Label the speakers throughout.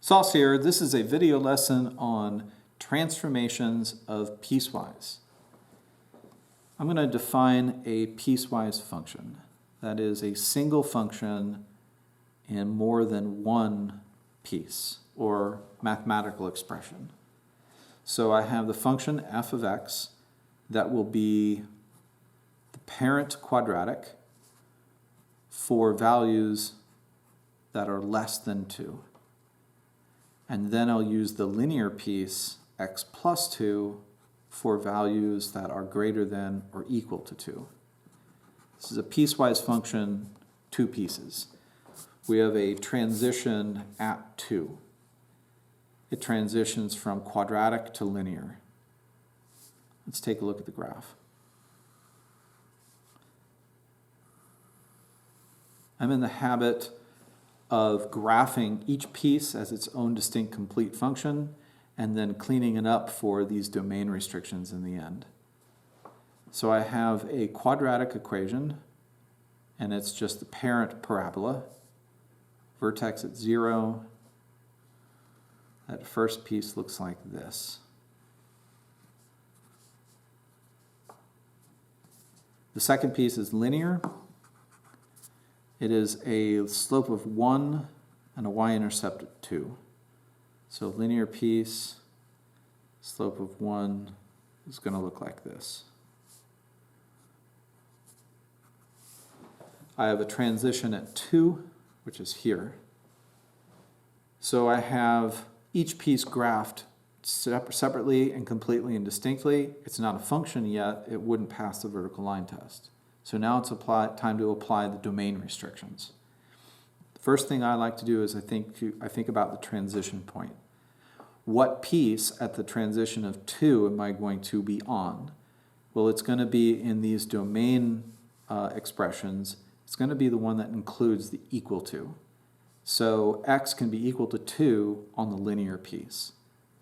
Speaker 1: VLSos here. This is a video lesson on transformations of piecewise. I'm going to define a piecewise function. That is a single function in more than one piece or mathematical expression. So I have the function f of x that will be the parent quadratic for values that are less than 2. And then I'll use the linear piece x plus 2 for values that are greater than or equal to 2. This is a piecewise function, 2 pieces. We have a transition at 2. It transitions from quadratic to linear. Let's take a look at the graph. I'm in the habit of graphing each piece as its own distinct complete function and then cleaning it up for these domain restrictions in the end. So I have a quadratic equation, and it's just the parent parabola. Vertex at 0. That first piece looks like this. The second piece is linear. It is a slope of 1 and a y-intercept of 2. So linear piece, slope of 1 is going to look like this. I have a transition at 2, which is here. So I have each piece graphed separately and completely and distinctly. It's not a function yet. It wouldn't pass the vertical line test. So now it's time to apply the domain restrictions. The first thing I like to do is I think about the transition point. What piece at the transition of 2 am I going to be on? Well, it's going to be in these domain expressions. It's going to be the one that includes the equal to. So x can be equal to 2 on the linear piece.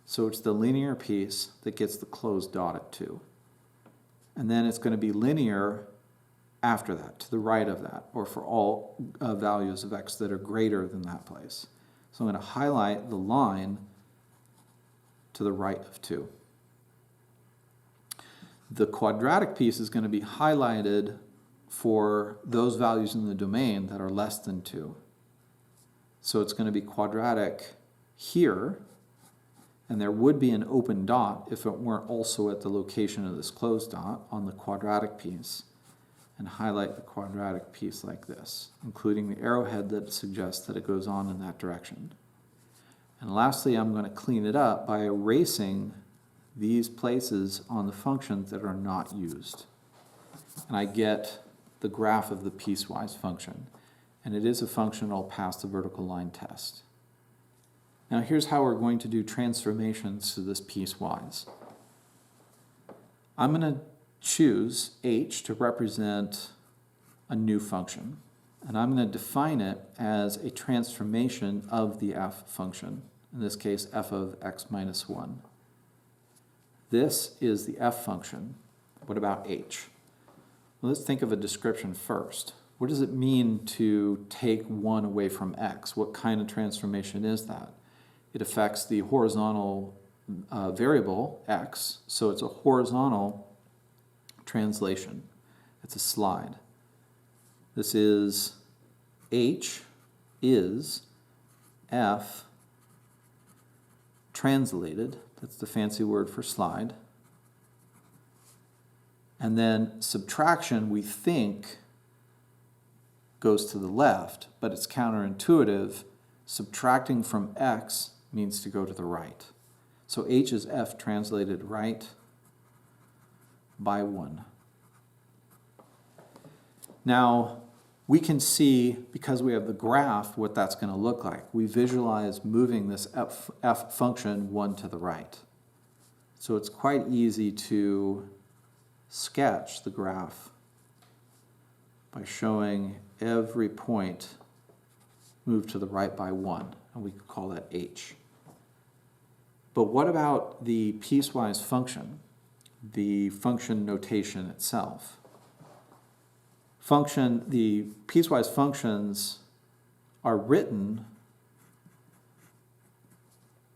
Speaker 1: So it's the linear piece that gets the closed dot at 2. And then it's going to be linear after that, to the right of that, or for all values of x that are greater than that place. So I'm going to highlight the line to the right of 2. The quadratic piece is going to be highlighted for those values in the domain that are less than 2. So it's going to be quadratic here, and there would be an open dot if it weren't also at the location of this closed dot on the quadratic piece. And highlight the quadratic piece like this, including the arrowhead that suggests that it goes on in that direction. And lastly, I'm going to clean it up by erasing these places on the functions that are not used. And I get the graph of the piecewise function. And it is a function that'll pass the vertical line test. Now here's how we're going to do transformations to this piecewise. I'm going to choose h to represent a new function, and I'm going to define it as a transformation of the f function, in this case f of x minus 1. This is the f function. What about h? Well, let's think of a description first. What does it mean to take 1 away from x? What kind of transformation is that? It affects the horizontal variable x, so it's a horizontal translation. It's a slide. This is h is f translated. That's the fancy word for slide. And then subtraction, we think, goes to the left, but it's counterintuitive. Subtracting from x means to go to the right. So h is f translated right by 1. Now, we can see, because we have the graph, what that's going to look like. We visualize moving this f function 1 to the right. So it's quite easy to sketch the graph by showing every point moved to the right by 1, and we could call that h. But what about the piecewise function? The function notation itself. The piecewise functions are written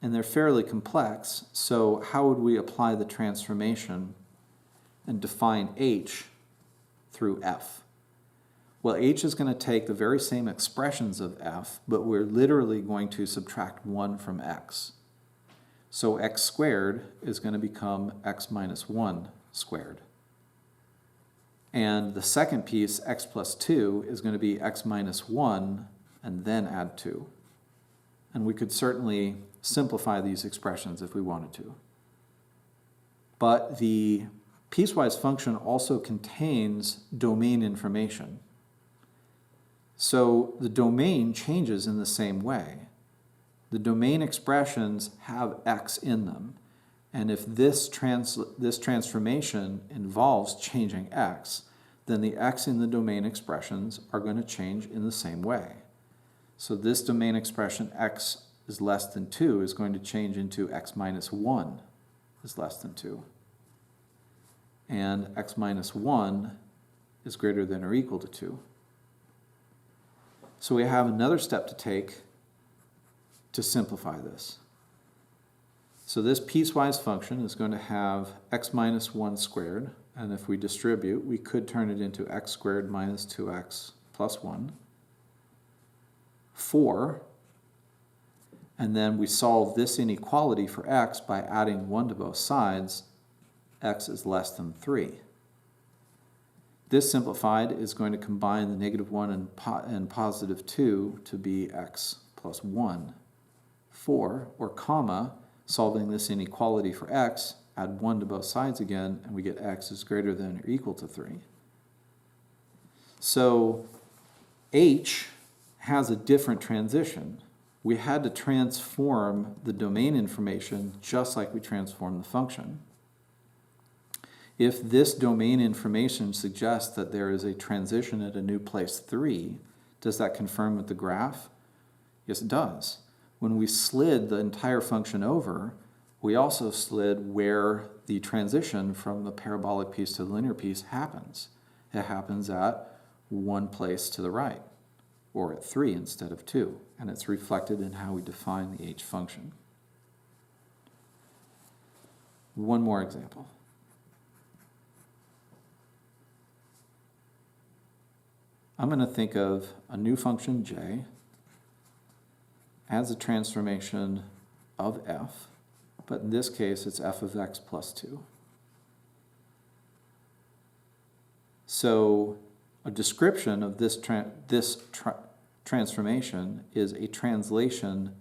Speaker 1: and they're fairly complex, so how would we apply the transformation and define h through f? Well, h is going to take the very same expressions of f, but we're literally going to subtract 1 from x. So x squared is going to become x minus 1 squared. And the second piece, x plus 2, is going to be x minus 1 and then add 2. And we could certainly simplify these expressions if we wanted to. But the piecewise function also contains domain information. So the domain changes in the same way. The domain expressions have x in them. And if this transformation involves changing x, then the x in the domain expressions are going to change in the same way. So this domain expression x is less than 2 is going to change into x minus 1 is less than 2. And x minus 1 is greater than or equal to 2. So we have another step to take to simplify this. So this piecewise function is going to have x minus 1 squared, and if we distribute, we could turn it into x squared minus 2x plus 1. 4, and then we solve this inequality for x by adding 1 to both sides. X is less than 3. This simplified is going to combine the negative 1 and positive 2 to be x plus 1. 4, or comma, solving this inequality for x, add 1 to both sides again, and we get x is greater than or equal to 3. So h has a different transition. We had to transform the domain information just like we transformed the function. If this domain information suggests that there is a transition at a new place 3, does that confirm with the graph? Yes, it does. When we slid the entire function over, we also slid where the transition from the parabolic piece to the linear piece happens. It happens at one place to the right, or at 3 instead of 2, and it's reflected in how we define the h function. One more example. I'm going to think of a new function j as a transformation of f, but in this case it's f of x plus 2. So a description of this transformation is a translation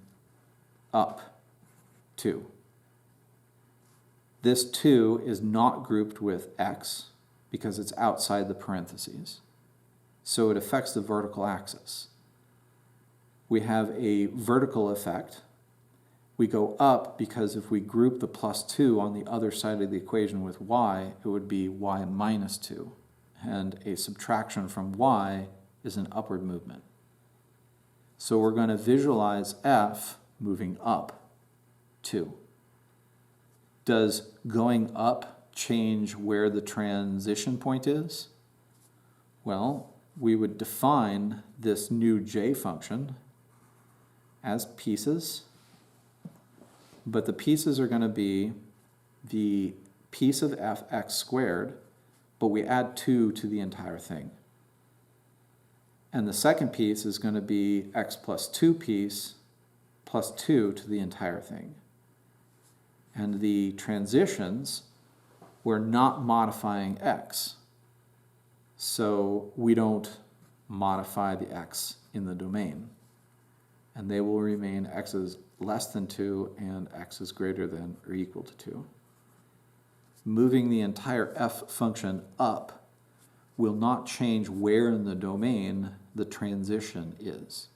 Speaker 1: up 2. This 2 is not grouped with x because it's outside the parentheses. So it affects the vertical axis. We have a vertical effect. We go up because if we group the plus 2 on the other side of the equation with y, it would be y minus 2. And a subtraction from y is an upward movement. So we're going to visualize f moving up 2. Does going up change where the transition point is? Well, we would define this new j function as pieces, but the pieces are going to be the piece of fx squared, but we add 2 to the entire thing. And the second piece is going to be x plus 2 piece plus 2 to the entire thing. And the transitions, we're not modifying x. So we don't modify the x in the domain. And they will remain x is less than 2 and x is greater than or equal to 2. Moving the entire f function up will not change where in the domain the transition is.